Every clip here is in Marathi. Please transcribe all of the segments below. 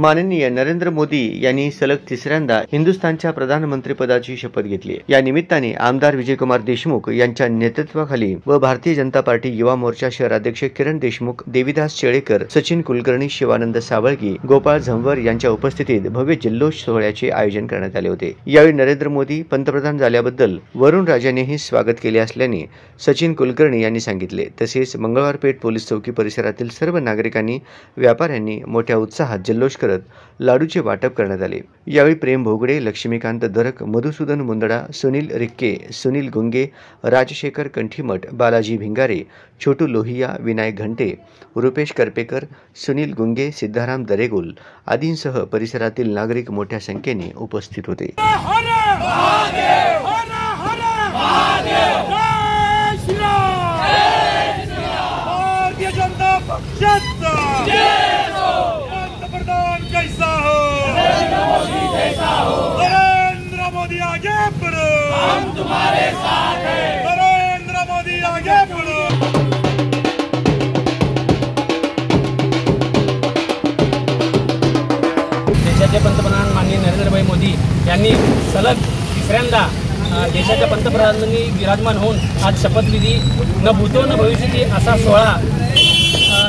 माननीय नरेंद्र मोदी यांनी सलग तिसऱ्यांदा हिंदुस्थानच्या प्रधानमंत्रीपदाची शपथ घेतली आहे। या निमित्ताने आमदार विजयकुमार देशमुख यांच्या नेतृत्वाखाली व भारतीय जनता पार्टी युवा मोर्चा शहराध्यक्ष किरण देशमुख, देवीदास चेळेकर, सचिन कुलकर्णी, शिवानंद सावळगी, गोपाळ झंवर यांच्या उपस्थितीत भव्य जल्लोष सोहळ्याचे आयोजन करण्यात आले होते। यावेळी नरेंद्र मोदी पंतप्रधान झाल्याबद्दल वरुण राजानेही स्वागत केले असल्याने सचिन कुलकर्णी यांनी सांगितले। तसेच मंगळवारपेठ पोलीस चौकी परिसरातील सर्व नागरिकांनी, व्यापाऱ्यांनी मोठ्या उत्साहात जल्लोष करत लाडूचे वाटप करण्यात आले। यावेळी प्रेम भोगडे, लक्ष्मीकांत दरक, मधुसूदन मुंदडा, सुनील रिक्के, सुनील गुंगे, राजशेखर कंठीमठ, बालाजी भिंगारे, छोटू लोहिया, विनायक घंटे, रुपेश करपेकर, सुनील गुंगे, सिद्धाराम दरेगुल आदींसह परिसरातील नागरिक मोठ्या संख्येने उपस्थित होते। पंतप्रधान कैसा हो, नरेंद्र मोदी आगे बढ़ो, हम तुम्हारे साथ हैं, नरेंद्र मोदी आगे बढ़ो। देशाचे पंतप्रधान माननीय नरेंद्रभाई मोदी यांनी सलग तिसऱ्यांदा देशाच्या पंतप्रधानांनी विराजमान होऊन आज शपथविधी न भूतो न भविष्यती असा सोहळा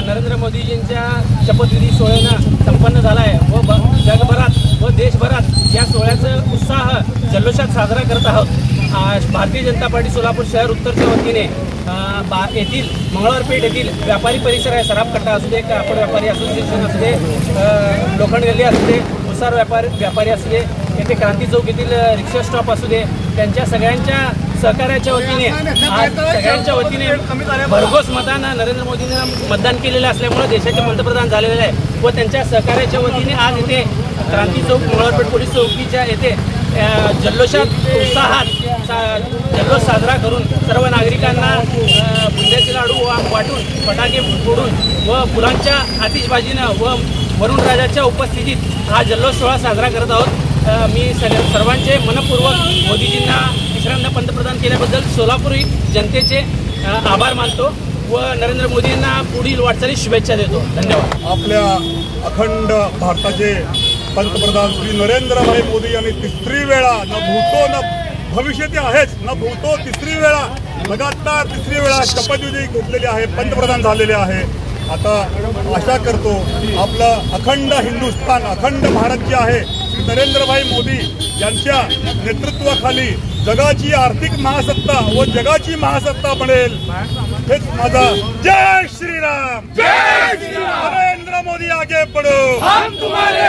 नरेंद्र मोदीजींच्या शपथविधी सोहळ्यानं संपन्न झाला आहे व जगभरात व देशभरात या सोहळ्याचा उत्साह जल्लोषात साजरा करत आहोत। भारतीय जनता पार्टी सोलापूर शहर उत्तरच्या वतीने येथील मंगळवारपेठ येथील व्यापारी परिसर आहे, सराफकट्टा असू दे, कापड व्यापारी असोसिएशन असू दे, लोखंड गल्ली असू दे, उसार व्यापारी असू दे, येथे क्रांती चौक येथील रिक्षा स्टॉप असू दे, त्यांच्या सगळ्यांच्या सहकार्याच्या वतीने सगळ्यांच्या वतीने भरघोस मतानं नरेंद्र मोदींना मतदान केलेलं असल्यामुळे देशाचे पंतप्रधान झालेले आहे व त्यांच्या सहकार्याच्या वतीने आज येथे क्रांती चौक मंगळवारपेठ पोलीस चौकीच्या येथे जल्लोषात उत्साहात जल्लोष साजरा करून सर्व नागरिकांना बुंद्याचे लाडू वाटून, फटाके फोडून व फुलांच्या आतिषबाजीनं व वरुण राजाच्या उपस्थितीत हा जल्लोष सोहळा साजरा करत आहोत। मी सर्वांचे मनपूर्वक मोदीजींना तिसऱ्यांदा पंतप्रधान केल्याबद्दल सोलापुरी जनतेचे आभार मानतो व नरेंद्र मोदींना पुढील वाटचालीस शुभेच्छा देतो। धन्यवाद। आपल्या अखंड भारताचे पंतप्रधान श्री नरेंद्रभाई मोदी यांनी तिसरी वेळा न भूतो न भविष्यती आहेच न भूतो तिसरी वेळा लगातार तिसरी वेळा शपथविधी घेतलेली आहे, पंतप्रधान झालेले आहे। आता आशा करतो आपलं अखंड हिंदुस्थान, अखंड भारत जे आहे श्री नरेंद्रभाई मोदी यांच्या नेतृत्वाखाली जगाची आर्थिक महासत्ता व जगाची महासत्ता बनेल। हेच माझा जय श्रीराम, जय श्रीराम। नरेंद्र मोदी आगे बढ़ो, हम तुम्हारे